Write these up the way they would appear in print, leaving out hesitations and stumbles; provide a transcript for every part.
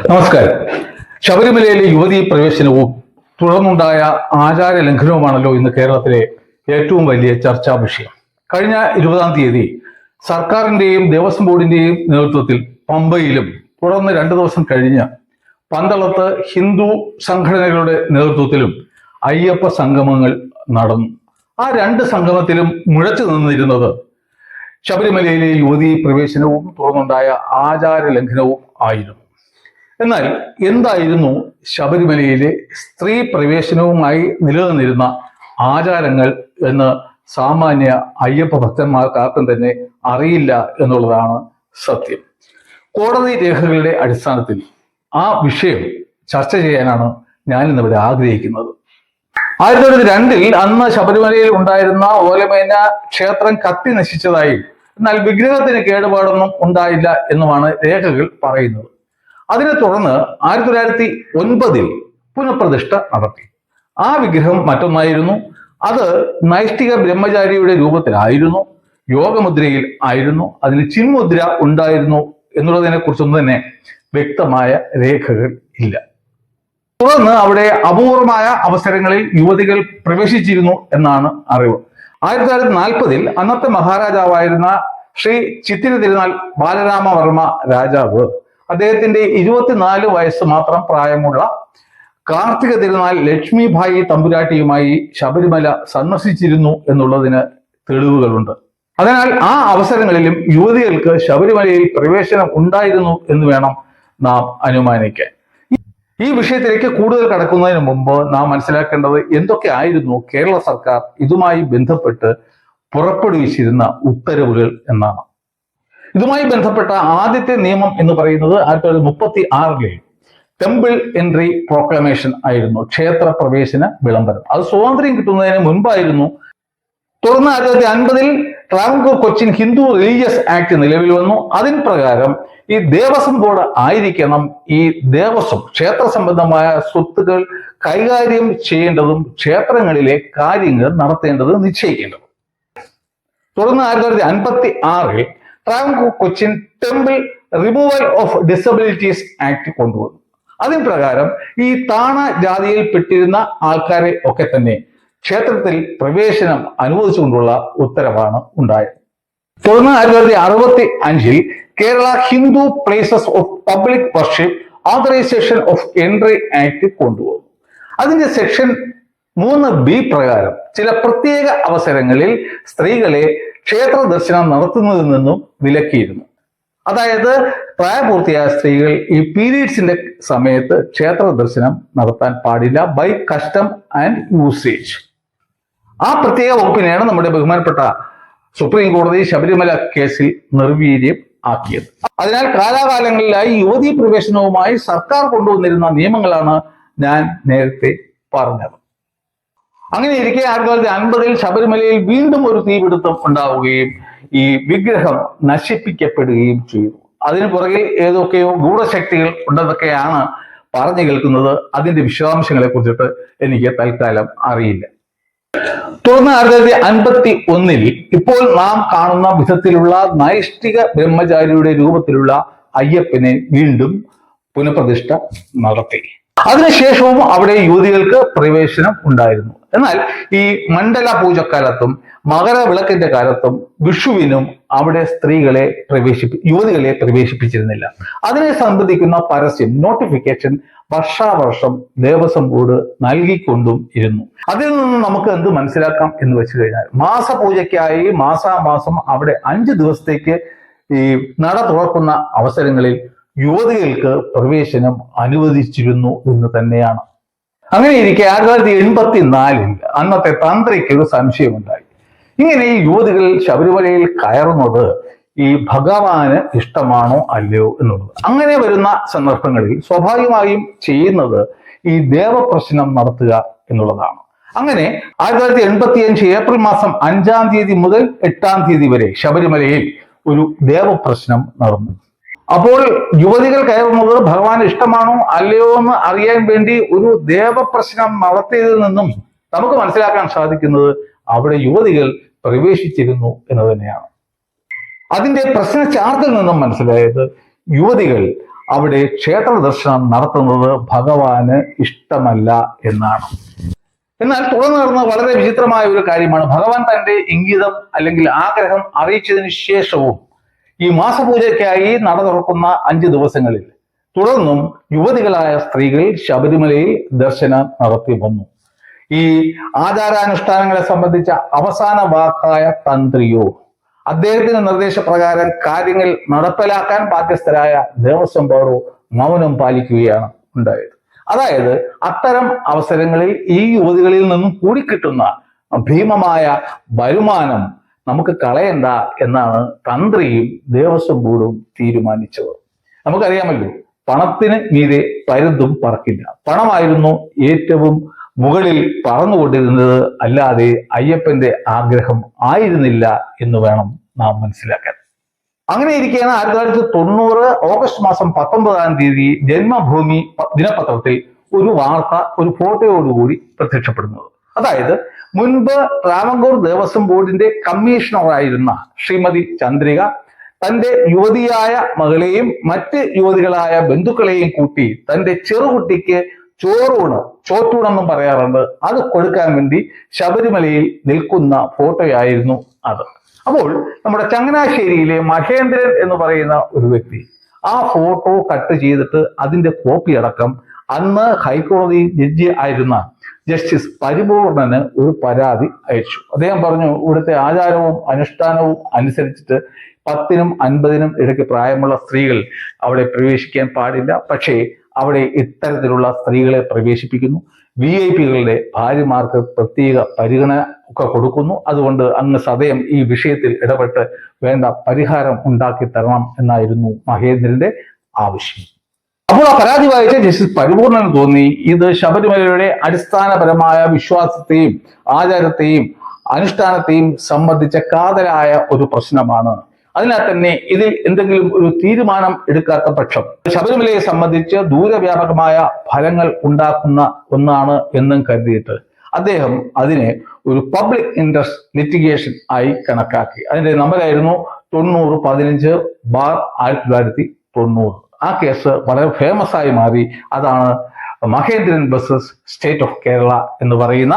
നമസ്കാരം. ശബരിമലയിലെ യുവതീ പ്രവേശനവും തുടർന്നുണ്ടായ ആചാര ലംഘനവുമാണല്ലോ ഇന്ന് കേരളത്തിലെ ഏറ്റവും വലിയ ചർച്ചാ വിഷയം. കഴിഞ്ഞ 20-ാം തീയതി സർക്കാരിന്റെയും ദേവസ്വം ബോർഡിന്റെയും നേതൃത്വത്തിൽ പമ്പയിലും തുടർന്ന് 2 ദിവസം കഴിഞ്ഞ് പന്തളത്ത് ഹിന്ദു സംഘടനകളുടെ നേതൃത്വത്തിലും അയ്യപ്പ സംഗമങ്ങൾ നടന്നു. ആ 2 സംഗമത്തിലും മുഴച്ചു നിന്നിരുന്നത് ശബരിമലയിലെ യുവതീ പ്രവേശനവും തുടർന്നുണ്ടായ ആചാര ലംഘനവും ആയിരുന്നു. എന്നാൽ എന്തായിരുന്നു ശബരിമലയിലെ സ്ത്രീ പ്രവേശനവുമായി നിലനിന്നിരുന്ന ആചാരങ്ങൾ എന്ന് സാമാന്യ അയ്യപ്പ ഭക്തന്മാർക്കാർക്കും തന്നെ അറിയില്ല എന്നുള്ളതാണ് സത്യം. കോടതി രേഖകളുടെ അടിസ്ഥാനത്തിൽ ആ വിഷയം ചർച്ച ചെയ്യാനാണ് ഞാൻ ഇന്നിവിടെ ആഗ്രഹിക്കുന്നത്. 1902 അന്ന് ശബരിമലയിൽ ഉണ്ടായിരുന്ന ഓലമേഞ്ഞ ക്ഷേത്രം കത്തി നശിച്ചതായും എന്നാൽ വിഗ്രഹത്തിന് കേടുപാടൊന്നും ഉണ്ടായില്ല എന്നുമാണ് രേഖകൾ പറയുന്നത്. അതിനെ തുടർന്ന് 1909 പുനഃപ്രതിഷ്ഠ നടത്തി. ആ വിഗ്രഹം മറ്റൊന്നായിരുന്നു. അത് നൈഷ്ഠിക ബ്രഹ്മചാരിയുടെ രൂപത്തിലായിരുന്നു, യോഗമുദ്രയിൽ ആയിരുന്നു. അതിന് ചിന്മുദ്ര ഉണ്ടായിരുന്നു എന്നുള്ളതിനെ കുറിച്ചൊന്നും തന്നെ വ്യക്തമായ രേഖകൾ ഇല്ല. തുടർന്ന് അവിടെ അപൂർവമായ അവസരങ്ങളിൽ യുവതികൾ പ്രവേശിച്ചിരുന്നു എന്നാണ് അറിവ്. 1940 അന്നത്തെ മഹാരാജാവായിരുന്ന ശ്രീ ചിത്തിര തിരുനാൾ ബാലരാമവർമ്മ രാജാവ് അദ്ദേഹത്തിന്റെ 24 വയസ്സ് മാത്രം പ്രായമുള്ള കാർത്തിക തിരുനാൾ ലക്ഷ്മിഭായി തമ്പുരാട്ടിയുമായി ശബരിമല സന്ദർശിച്ചിരുന്നു എന്നുള്ളതിന് തെളിവുകളുണ്ട്. അതിനാൽ ആ അവസരങ്ങളിലും യുവതികൾക്ക് ശബരിമലയിൽ പ്രവേശനം ഉണ്ടായിരുന്നു എന്ന് വേണം നാം അനുമാനിക്കാൻ. ഈ വിഷയത്തിലേക്ക് കൂടുതൽ കടക്കുന്നതിന് മുമ്പ് നാം മനസ്സിലാക്കേണ്ടത് എന്തൊക്കെ ആയിരുന്നു കേരള സർക്കാർ ഇതുമായി ബന്ധപ്പെട്ട് പുറപ്പെടുവിച്ചിരുന്ന ഉത്തരവുകൾ എന്നാണ്. ഇതുമായി ബന്ധപ്പെട്ട ആദ്യത്തെ നിയമം എന്ന് പറയുന്നത് 1936 ടെമ്പിൾ എൻട്രി പ്രോക്ലമേഷൻ ആയിരുന്നു, ക്ഷേത്ര പ്രവേശന വിളംബരം. അത് സ്വാതന്ത്ര്യം കിട്ടുന്നതിന് മുൻപായിരുന്നു. തുടർന്ന് 1950 ട്രാവൻകൂർ കൊച്ചിൻ ഹിന്ദു റിലീജിയസ് ആക്ട് നിലവിൽ വന്നു. അതിന് പ്രകാരം ഈ ദേവസ്വം ബോർഡ് ആയിരിക്കണം ഈ ദേവസ്വം ക്ഷേത്ര സംബന്ധമായ സ്വത്തുക്കൾ കൈകാര്യം ചെയ്യേണ്ടതും ക്ഷേത്രങ്ങളിലെ കാര്യങ്ങൾ നടത്തേണ്ടതും നിശ്ചയിക്കേണ്ടതും. തുടർന്ന് 1956 Travancore Cochin temple removal of disabilities act കൊണ്ടുവന്നു. അതിന് പ്രകാരം ഈ താണ ജാതിയിൽപ്പെട്ടിരുന്ന ആൾക്കാരെ ഒക്കെ തന്നെ ക്ഷേത്രത്തിൽ പ്രവേശനം അനുവദിച്ചുകൊണ്ടുള്ള ഉത്തരവാണ് ഉണ്ടായത്. തുടർന്ന് 1965 Kerala Hindu places of public worship authorisation of entry act കൊണ്ടുവന്നു. അതിന്റെ സെക്ഷൻ 3B പ്രകാരം ചില പ്രത്യേക അവസരങ്ങളിൽ സ്ത്രീകളെ ക്ഷേത്ര ദർശനം നടത്തുന്നതിൽ നിന്നും വിലക്കിയിരുന്നു. അതായത് പ്രായപൂർത്തിയായ സ്ത്രീകൾ ഈ പീരീഡ്സിന്റെ സമയത്ത് ക്ഷേത്ര ദർശനം നടത്താൻ പാടില്ല ബൈ കസ്റ്റം ആൻഡ് യൂസേജ്. ആ പ്രത്യേക വകുപ്പിനെയാണ് നമ്മുടെ ബഹുമാനപ്പെട്ട സുപ്രീം കോടതി ശബരിമല കേസിൽ നിർവീര്യം ആക്കിയത്. അതിനാൽ കാലാകാലങ്ങളിലായി യുവതീ പ്രവേശനവുമായി സർക്കാർ കൊണ്ടുവന്നിരുന്ന നിയമങ്ങളാണ് ഞാൻ നേരത്തെ പറഞ്ഞത്. അങ്ങനെ ഇരിക്കെ 1950 ശബരിമലയിൽ വീണ്ടും ഒരു തീപിടുത്തം ഉണ്ടാവുകയും ഈ വിഗ്രഹം നശിപ്പിക്കപ്പെടുകയും ചെയ്തു. അതിന് പുറകിൽ ഏതൊക്കെയോ ഗൂഢശക്തികൾ ഉണ്ടെന്നൊക്കെയാണ് പറഞ്ഞു കേൾക്കുന്നത്. അതിന്റെ വിശദാംശങ്ങളെ കുറിച്ചിട്ട് എനിക്ക് തൽക്കാലം അറിയില്ല. തുടർന്ന് 1951 ഇപ്പോൾ നാം കാണുന്ന വിധത്തിലുള്ള നൈഷ്ഠിക ബ്രഹ്മചാരിയുടെ രൂപത്തിലുള്ള അയ്യപ്പനെ വീണ്ടും പുനഃപ്രതിഷ്ഠ നടത്തി. അതിനുശേഷവും അവിടെ യുവതികൾക്ക് പ്രവേശനം ഉണ്ടായിരുന്നു. എന്നാൽ ഈ മണ്ഡല പൂജക്കാലത്തും മകരവിളക്കിന്റെ കാലത്തും വിഷുവിനും അവിടെ യുവതികളെ പ്രവേശിപ്പിച്ചിരുന്നില്ല. അതിനെ സംബന്ധിക്കുന്ന പരസ്യം നോട്ടിഫിക്കേഷൻ വർഷാവർഷം ദേവസ്വം ബോർഡ് നൽകിക്കൊണ്ടും ഇരുന്നു. അതിൽ നിന്ന് നമുക്ക് എന്ത് മനസ്സിലാക്കാം എന്ന് വെച്ച് കഴിഞ്ഞാൽ മാസപൂജയ്ക്കായി മാസാമാസം അവിടെ 5 ദിവസത്തേക്ക് ഈ നട തുറക്കുന്ന അവസരങ്ങളിൽ യുവതികൾക്ക് പ്രവേശനം അനുവദിച്ചിരുന്നു എന്ന് തന്നെയാണ്. അങ്ങനെ ഇരിക്കെ 1984 അന്നത്തെ തന്ത്രിക്ക് ഒരു സംശയമുണ്ടായി. ഇങ്ങനെ ഈ യുവതികൾ ശബരിമലയിൽ കയറുന്നത് ഈ ഭഗവാന് ഇഷ്ടമാണോ അല്ലയോ എന്നുള്ളത്. അങ്ങനെ വരുന്ന സന്ദർഭങ്ങളിൽ സ്വാഭാവികമായും ചെയ്യുന്നത് ഈ ദേവപ്രശ്നം നടത്തുക എന്നുള്ളതാണ്. അങ്ങനെ 1985 ഏപ്രിൽ മാസം 5-ാം തീയതി മുതൽ 8-ാം തീയതി വരെ ശബരിമലയിൽ ഒരു ദേവപ്രശ്നം നടന്നു. അപ്പോൾ യുവതികൾ കയറുന്നത് ഭഗവാൻ ഇഷ്ടമാണോ അല്ലയോ എന്ന് അറിയാൻ വേണ്ടി ഒരു ദേവപ്രശ്നം നടത്തിയതിൽ നിന്നും നമുക്ക് മനസ്സിലാക്കാൻ സാധിക്കുന്നത് അവിടെ യുവതികൾ പ്രവേശിച്ചിരുന്നു എന്ന് തന്നെയാണ്. അതിന്റെ പ്രശ്ന ചാർത്തിൽ നിന്നും മനസ്സിലായത് യുവതികൾ അവിടെ ക്ഷേത്ര ദർശനം നടത്തുന്നത് ഭഗവാന് ഇഷ്ടമല്ല എന്നാണ്. എന്നാൽ തുടർന്ന് നടന്ന വളരെ വിചിത്രമായ ഒരു കാര്യമാണ്, ഭഗവാൻ തന്റെ ഇംഗിതം അല്ലെങ്കിൽ ആഗ്രഹം അറിയിച്ചതിന് ശേഷവും ഈ മാസപൂജയ്ക്കായി നട തുറക്കുന്ന 5 ദിവസങ്ങളിൽ തുടർന്നും യുവതികളായ സ്ത്രീകൾ ശബരിമലയിൽ ദർശനം നടത്തി വന്നു. ഈ ആചാരാനുഷ്ഠാനങ്ങളെ സംബന്ധിച്ച അവസാന വാക്കായ തന്ത്രിയോ അദ്ദേഹത്തിന്റെ നിർദ്ദേശപ്രകാരം കാര്യങ്ങൾ നടപ്പിലാക്കാൻ ബാധ്യസ്ഥരായ ദേവസ്വം ബോർഡോ മൗനം പാലിക്കുകയാണ് ഉണ്ടായത്. അതായത് അത്തരം അവസരങ്ങളിൽ ഈ യുവതികളിൽ നിന്നും കൂടിക്കിട്ടുന്ന ഭീമമായ വരുമാനം നമുക്ക് കളയണ്ട എന്നാണ് തന്ത്രിയും ദേവസ്വം ബോർഡും തീരുമാനിച്ചത്. നമുക്കറിയാമല്ലോ, പണത്തിന് മീതെ പരുന്തും പറക്കില്ല. പണമായിരുന്നു ഏറ്റവും മുകളിൽ പറന്നുകൊണ്ടിരുന്നത്, അല്ലാതെ അയ്യപ്പന്റെ ആഗ്രഹം ആയിരുന്നില്ല എന്ന് വേണം നാം മനസ്സിലാക്കാൻ. അങ്ങനെ ഇരിക്കുകയാണ് 1990 ഓഗസ്റ്റ് മാസം 19-ാം തീയതി ജന്മഭൂമി ദിനപത്രത്തിൽ ഒരു വാർത്ത ഒരു ഫോട്ടോയോടുകൂടി പ്രത്യക്ഷപ്പെടുന്നത്. അതായത് മുൻപ് ട്രാവൻകൂർ ദേവസ്വം ബോർഡിന്റെ കമ്മീഷണറായിരുന്ന ശ്രീമതി ചന്ദ്രിക തന്റെ യുവതിയായ മകളെയും മറ്റ് യുവതികളായ ബന്ധുക്കളെയും കൂട്ടി തന്റെ ചെറുകുട്ടിക്ക് ചോറ്റൂണെന്നും പറയാറുണ്ട്, അത് കൊടുക്കാൻ വേണ്ടി ശബരിമലയിൽ നിൽക്കുന്ന ഫോട്ടോയായിരുന്നു അത്. അപ്പോൾ നമ്മുടെ ചങ്ങനാശ്ശേരിയിലെ മഹേന്ദ്രൻ എന്ന് പറയുന്ന ഒരു വ്യക്തി ആ ഫോട്ടോ കട്ട് ചെയ്തിട്ട് അതിന്റെ കോപ്പി അടക്കം അന്ന് ഹൈക്കോടതി ജഡ്ജി ആയിരുന്ന ജസ്റ്റിസ് പരിപൂർണന് ഒരു പരാതി അയച്ചു. അദ്ദേഹം പറഞ്ഞു, ഇവിടുത്തെ ആചാരവും അനുഷ്ഠാനവും അനുസരിച്ചിട്ട് 10-നും 50-നും ഇടയ്ക്ക് പ്രായമുള്ള സ്ത്രീകൾ അവിടെ പ്രവേശിക്കാൻ പാടില്ല. പക്ഷേ അവിടെ ഇത്തരത്തിലുള്ള സ്ത്രീകളെ പ്രവേശിപ്പിക്കുന്നു. VIP-കളുടെ ഭാര്യമാർക്ക് പ്രത്യേക പരിഗണന ഒക്കെ കൊടുക്കുന്നു. അതുകൊണ്ട് അങ്ങ് സദയം ഈ വിഷയത്തിൽ ഇടപെട്ട് വേണ്ട പരിഹാരം ഉണ്ടാക്കി തരണം എന്നായിരുന്നു മഹേന്ദ്രന്റെ ആവശ്യം. അപ്പോൾ ആ പരാതി വായിച്ച ജസ്റ്റിസ് പരിപൂർണന് തോന്നി ഇത് ശബരിമലയുടെ അടിസ്ഥാനപരമായ വിശ്വാസത്തെയും ആചാരത്തെയും അനുഷ്ഠാനത്തെയും സംബന്ധിച്ച കാതലായ ഒരു പ്രശ്നമാണ്. അതിനാൽ തന്നെ ഇതിൽ എന്തെങ്കിലും ഒരു തീരുമാനം എടുക്കാത്ത പക്ഷം ശബരിമലയെ സംബന്ധിച്ച് ദൂരവ്യാപകമായ ഫലങ്ങൾ ഉണ്ടാക്കുന്ന ഒന്നാണ് എന്നും കരുതിയിട്ട് അദ്ദേഹം അതിനെ ഒരു പബ്ലിക് ഇൻട്രസ്റ്റ് ലിറ്റിഗേഷൻ ആയി കണക്കാക്കി. അതിന്റെ നമ്പറായിരുന്നു 9015/1990. ആ കേസ് വളരെ ഫേമസ് ആയി മാറി. അതാണ് Mahendran versus state of Kerala എന്ന് പറയുന്ന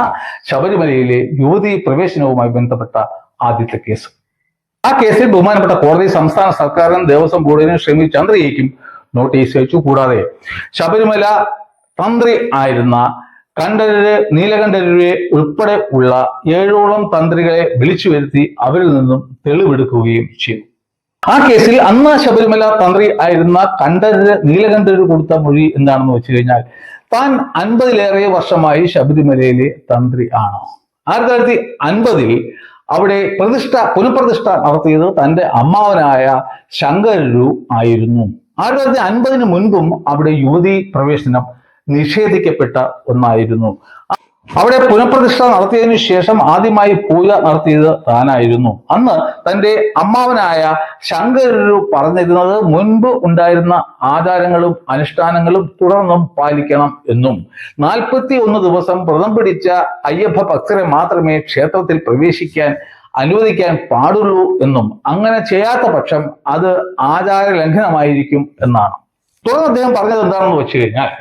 ശബരിമലയിലെ യുവതീ പ്രവേശനവുമായി ബന്ധപ്പെട്ട ആദ്യത്തെ കേസ്. ആ കേസിൽ ബഹുമാനപ്പെട്ട കോടതി സംസ്ഥാന സർക്കാരിനും ദേവസ്വം ബോർഡിനും ശ്രീമതി ചന്ദ്രയ്ക്കും നോട്ടീസ് അയച്ചു. കൂടാതെ ശബരിമല തന്ത്രി ആയിരുന്ന കണ്ഠരര് നീലകണ്ഠരരെ ഉൾപ്പെടെ ഉള്ള 7ഓളം തന്ത്രികളെ വിളിച്ചു വരുത്തി അവരിൽ നിന്നും തെളിവെടുക്കുകയും ചെയ്തു. ആ കേസിൽ അന്ന് ശബരിമല തന്ത്രി ആയിരുന്ന കണ്ഠരര് നീലകണ്ഠരര് കൊടുത്ത മൊഴി എന്താണെന്ന് വെച്ച് കഴിഞ്ഞാൽ, താൻ 50-ലേറെ വർഷമായി ശബരിമലയിലെ തന്ത്രി ആണ്. 1950-ൽ അവിടെ പുനഃപ്രതിഷ്ഠ നടത്തിയത് തന്റെ അമ്മാവനായ ശങ്കരരു ആയിരുന്നു. 1950-ന് മുൻപും അവിടെ യുവതീ പ്രവേശനം നിഷേധിക്കപ്പെട്ട ഒന്നായിരുന്നു. അവിടെ പുനഃപ്രതിഷ്ഠ നടത്തിയതിനു ശേഷം ആദ്യമായി പൂജ നടത്തിയത് താനായിരുന്നു. അന്ന് തന്റെ അമ്മാവനായ ശങ്കരരു പറഞ്ഞിരുന്നത് മുൻപ് ഉണ്ടായിരുന്ന ആചാരങ്ങളും അനുഷ്ഠാനങ്ങളും തുടർന്നും പാലിക്കണം എന്നും 41 ദിവസം വ്രതം പിടിച്ച അയ്യപ്പ ഭക്തരെ മാത്രമേ ക്ഷേത്രത്തിൽ പ്രവേശിക്കാൻ അനുവദിക്കാൻ പാടുള്ളൂ എന്നും അങ്ങനെ ചെയ്യാത്ത പക്ഷം അത് ആചാര ലംഘനമായിരിക്കും എന്നാണ്. തുടർന്ന് അദ്ദേഹം പറഞ്ഞത് എന്താണെന്ന് വെച്ച് കഴിഞ്ഞാൽ,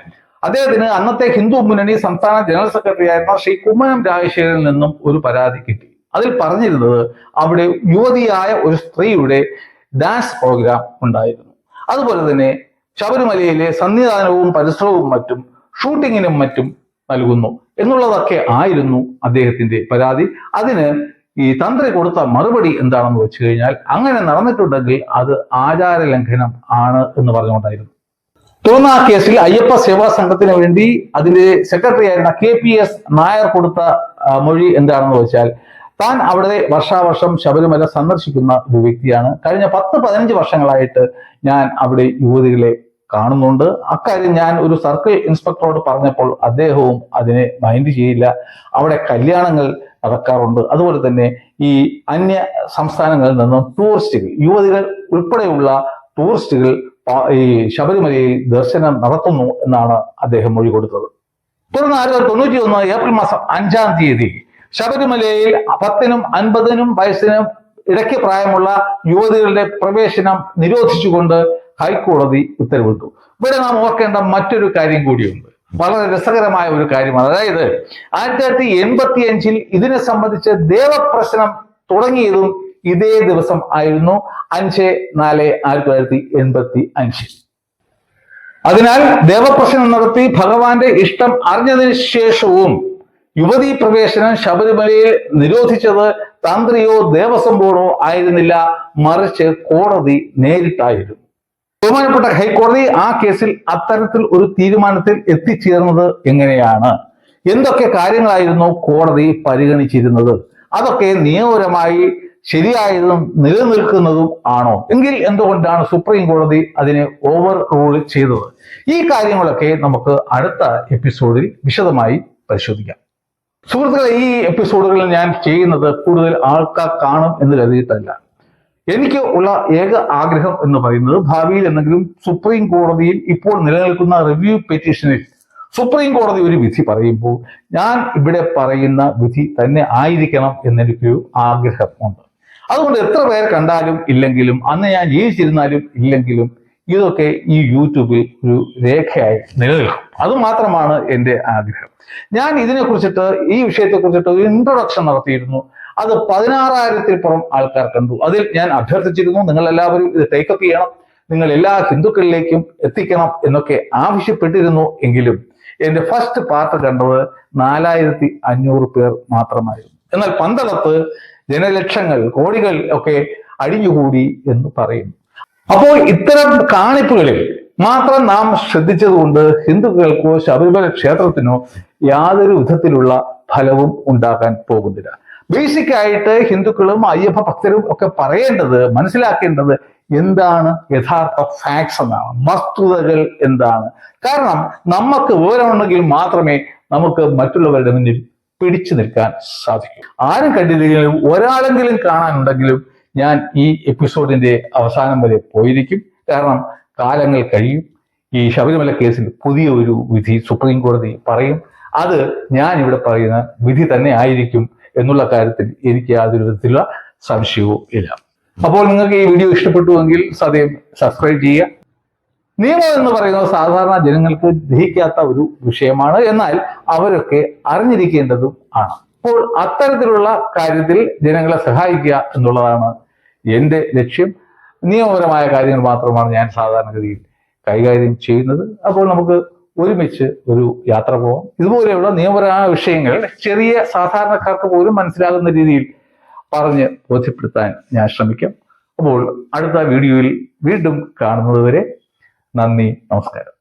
അദ്ദേഹത്തിന് അന്നത്തെ ഹിന്ദു മുന്നണി സംസ്ഥാന ജനറൽ സെക്രട്ടറി ആയിരുന്ന ശ്രീ കുമ്മനം രാജശേഖരനിൽ നിന്നും ഒരു പരാതി കിട്ടി. അതിൽ പറഞ്ഞിരുന്നത് അവിടെ യുവതിയായ ഒരു സ്ത്രീയുടെ ഡാൻസ് പ്രോഗ്രാം ഉണ്ടായിരുന്നു. അതുപോലെ തന്നെ ശബരിമലയിലെ സന്നിധാനവും പരിസരവും മറ്റും ഷൂട്ടിങ്ങിനും മറ്റും നൽകുന്നു എന്നുള്ളതൊക്കെ ആയിരുന്നു അദ്ദേഹത്തിന്റെ പരാതി. അതിന് ഈ തന്ത്രി കൊടുത്ത മറുപടി എന്താണെന്ന് വെച്ച് കഴിഞ്ഞാൽ, അങ്ങനെ നടന്നിട്ടുണ്ടെങ്കിൽ അത് ആചാര ലംഘനം ആണ് എന്ന് പറഞ്ഞുകൊണ്ടായിരുന്നു. തുടർന്ന് ആ കേസിൽ അയ്യപ്പ സേവാ സംഘത്തിന് വേണ്ടി അതിന്റെ സെക്രട്ടറി ആയിരുന്ന KPS നായർ കൊടുത്ത മൊഴി എന്താണെന്ന് വെച്ചാൽ, താൻ അവിടെ വർഷാവർഷം ശബരിമല സന്ദർശിക്കുന്ന ഒരു വ്യക്തിയാണ്. കഴിഞ്ഞ 10-15 വർഷങ്ങളായിട്ട് ഞാൻ അവിടെ യുവതികളെ കാണുന്നുണ്ട്. അക്കാര്യം ഞാൻ ഒരു സർക്കിൾ ഇൻസ്പെക്ടറോട് പറഞ്ഞപ്പോൾ അദ്ദേഹവും അതിനെ മൈൻഡ് ചെയ്യില്ല. അവിടെ കല്യാണങ്ങൾ നടക്കാറുണ്ട്. അതുപോലെ തന്നെ ഈ അന്യ സംസ്ഥാനങ്ങളിൽ നിന്നും ടൂറിസ്റ്റുകൾ, യുവതികൾ ഉൾപ്പെടെയുള്ള ടൂറിസ്റ്റുകൾ ഈ ശബരിമലയിൽ ദർശനം നടത്തുന്നു എന്നാണ് അദ്ദേഹം മൊഴി കൊടുത്തത്. തുടർന്ന് 1991 ഏപ്രിൽ മാസം 5-ാം തീയതി ശബരിമലയിൽ 10-നും 50-നും വയസ്സിനും ഇടയ്ക്ക് പ്രായമുള്ള യുവതികളുടെ പ്രവേശനം നിരോധിച്ചുകൊണ്ട് ഹൈക്കോടതി ഉത്തരവിട്ടു. ഇവിടെ നാം ഓർക്കേണ്ട മറ്റൊരു കാര്യം കൂടിയുണ്ട്, വളരെ രസകരമായ ഒരു കാര്യമാണ്. അതായത് 1985 ഇതിനെ സംബന്ധിച്ച് ദേവപ്രശ്നം തുടങ്ങിയതും ഇതേ ദിവസം ആയിരുന്നു, 5/4/1985. അതിനാൽ ദേവപ്രശ്നം നടത്തി ഭഗവാന്റെ ഇഷ്ടം അറിഞ്ഞതിന് ശേഷവും യുവതീ പ്രവേശനം ശബരിമലയിൽ നിരോധിച്ചത് തന്ത്രിയോ ദേവസ്വം ബോർഡോ ആയിരുന്നില്ല, മറിച്ച് കോടതി നേരിട്ടായിരുന്നു. ബഹുമാനപ്പെട്ട ഹൈക്കോടതി ആ കേസിൽ അത്തരത്തിൽ ഒരു തീരുമാനത്തിൽ എത്തിച്ചേർന്നത് എങ്ങനെയാണ്? എന്തൊക്കെ കാര്യങ്ങളായിരുന്നു കോടതി പരിഗണിച്ചിരുന്നത്? അതൊക്കെ നിയമപരമായി ശരിയായതും നിലനിൽക്കുന്നതും ആണോ? എങ്കിൽ എന്തുകൊണ്ടാണ് സുപ്രീം കോടതി അതിനെ ഓവർ റൂൾ ചെയ്തത്? ഈ കാര്യങ്ങളൊക്കെ നമുക്ക് അടുത്ത എപ്പിസോഡിൽ വിശദമായി പരിശോധിക്കാം. സുഹൃത്തുക്കളെ, ഈ എപ്പിസോഡുകളിൽ ഞാൻ ചെയ്യുന്നത് കൂടുതൽ ആൾക്കാർ കാണും എന്ന് കരുതിയിട്ടല്ല. എനിക്ക് ഉള്ള ഏക ആഗ്രഹം എന്ന് പറയുന്നത് ഭാവിയിൽ എന്തെങ്കിലും സുപ്രീം കോടതിയിൽ ഇപ്പോൾ നിലനിൽക്കുന്ന റിവ്യൂ പെറ്റീഷനിൽ സുപ്രീം കോടതി ഒരു വിധി പറയുമ്പോൾ ഞാൻ ഇവിടെ പറയുന്ന വിധി തന്നെ ആയിരിക്കണം എന്നെനിക്കൊരു ആഗ്രഹമുണ്ട്. അതുകൊണ്ട് എത്ര പേർ കണ്ടാലും ഇല്ലെങ്കിലും, അന്ന് ഞാൻ ജീവിച്ചിരുന്നാലും ഇല്ലെങ്കിലും, ഇതൊക്കെ ഈ യൂട്യൂബിൽ ഒരു രേഖയായി നിലനിൽക്കും. അത് മാത്രമാണ് എൻ്റെ ആഗ്രഹം. ഞാൻ ഇതിനെക്കുറിച്ചിട്ട്, ഈ വിഷയത്തെക്കുറിച്ചിട്ട് ഒരു ഇൻട്രൊഡക്ഷൻ നടത്തിയിരുന്നു. അത് 16,000-ൽ പുറം ആൾക്കാർ കണ്ടു. അതിൽ ഞാൻ അഭ്യർത്ഥിച്ചിരുന്നു, നിങ്ങൾ എല്ലാവരും ഇത് ടേക്കപ്പ് ചെയ്യണം, നിങ്ങൾ എല്ലാ ഹിന്ദുക്കളിലേക്കും എത്തിക്കണം എന്നൊക്കെ ആവശ്യപ്പെട്ടിരുന്നു. എങ്കിലും എൻ്റെ ഫസ്റ്റ് പാർട്ട് കണ്ടത് 4,500 പേർ മാത്രമായിരുന്നു. എന്നാൽ പന്തളത്ത് ജനലക്ഷങ്ങൾ, കോടികൾ ഒക്കെ അടിഞ്ഞുകൂടി എന്ന് പറയുന്നു. അപ്പോൾ ഇത്തരം കാണിപ്പുകളിൽ മാത്രം നാം ശ്രദ്ധിച്ചതുകൊണ്ട് ഹിന്ദുക്കൾക്കോ ശബരിമല ക്ഷേത്രത്തിനോ യാതൊരു വിധത്തിലുള്ള ഫലവും ഉണ്ടാക്കാൻ പോകുന്നില്ല. ബേസിക് ആയിട്ട് ഹിന്ദുക്കളും അയ്യപ്പ ഭക്തരും ഒക്കെ പറയേണ്ടത്, മനസ്സിലാക്കേണ്ടത് എന്താണ് യഥാർത്ഥ ഫാക്ട്സ് എന്നാണ്, വസ്തുതകൾ എന്താണ്. കാരണം നമുക്ക് വിവരമുണ്ടെങ്കിൽ മാത്രമേ നമുക്ക് മറ്റുള്ളവരുടെ മുന്നിൽ പിടിച്ചു നിൽക്കാൻ സാധിക്കും. ആരും കണ്ടില്ലെങ്കിലും ഒരാളെങ്കിലും കാണാനുണ്ടെങ്കിലും ഞാൻ ഈ എപ്പിസോഡിന്റെ അവസാനം വരെ പോയിരിക്കും. കാരണം കാലങ്ങൾ കഴിയും, ഈ ശബരിമല കേസിൽ പുതിയ ഒരു വിധി സുപ്രീം കോടതി പറയും. അത് ഞാൻ ഇവിടെ പറയുന്ന വിധി തന്നെ ആയിരിക്കും എന്നുള്ള കാര്യത്തിൽ എനിക്ക് യാതൊരു വിധത്തിലുള്ള സംശയവും ഇല്ല. അപ്പോൾ നിങ്ങൾക്ക് ഈ വീഡിയോ ഇഷ്ടപ്പെട്ടുവെങ്കിൽ സദയം സബ്സ്ക്രൈബ് ചെയ്യുക. നിയമം എന്ന് പറയുന്നത് സാധാരണ ജനങ്ങൾക്ക് ദഹിക്കാത്ത ഒരു വിഷയമാണ്, എന്നാൽ അവരൊക്കെ അറിഞ്ഞിരിക്കേണ്ടതും ആണ്. അപ്പോൾ അത്തരത്തിലുള്ള കാര്യത്തിൽ ജനങ്ങളെ സഹായിക്കുക എന്നുള്ളതാണ് എൻ്റെ ലക്ഷ്യം. നിയമപരമായ കാര്യങ്ങൾ മാത്രമാണ് ഞാൻ സാധാരണഗതിയിൽ കൈകാര്യം ചെയ്യുന്നത്. അപ്പോൾ നമുക്ക് ഒരുമിച്ച് ഒരു യാത്ര പോകാം. ഇതുപോലെയുള്ള നിയമപരമായ വിഷയങ്ങൾ ചെറിയ സാധാരണക്കാർക്ക് പോലും മനസ്സിലാകുന്ന രീതിയിൽ പറഞ്ഞ് ബോധ്യപ്പെടുത്താൻ ഞാൻ ശ്രമിക്കാം. അപ്പോൾ അടുത്ത വീഡിയോയിൽ വീണ്ടും കാണുന്നത് വരെ നന്ദി, നമസ്കാരം.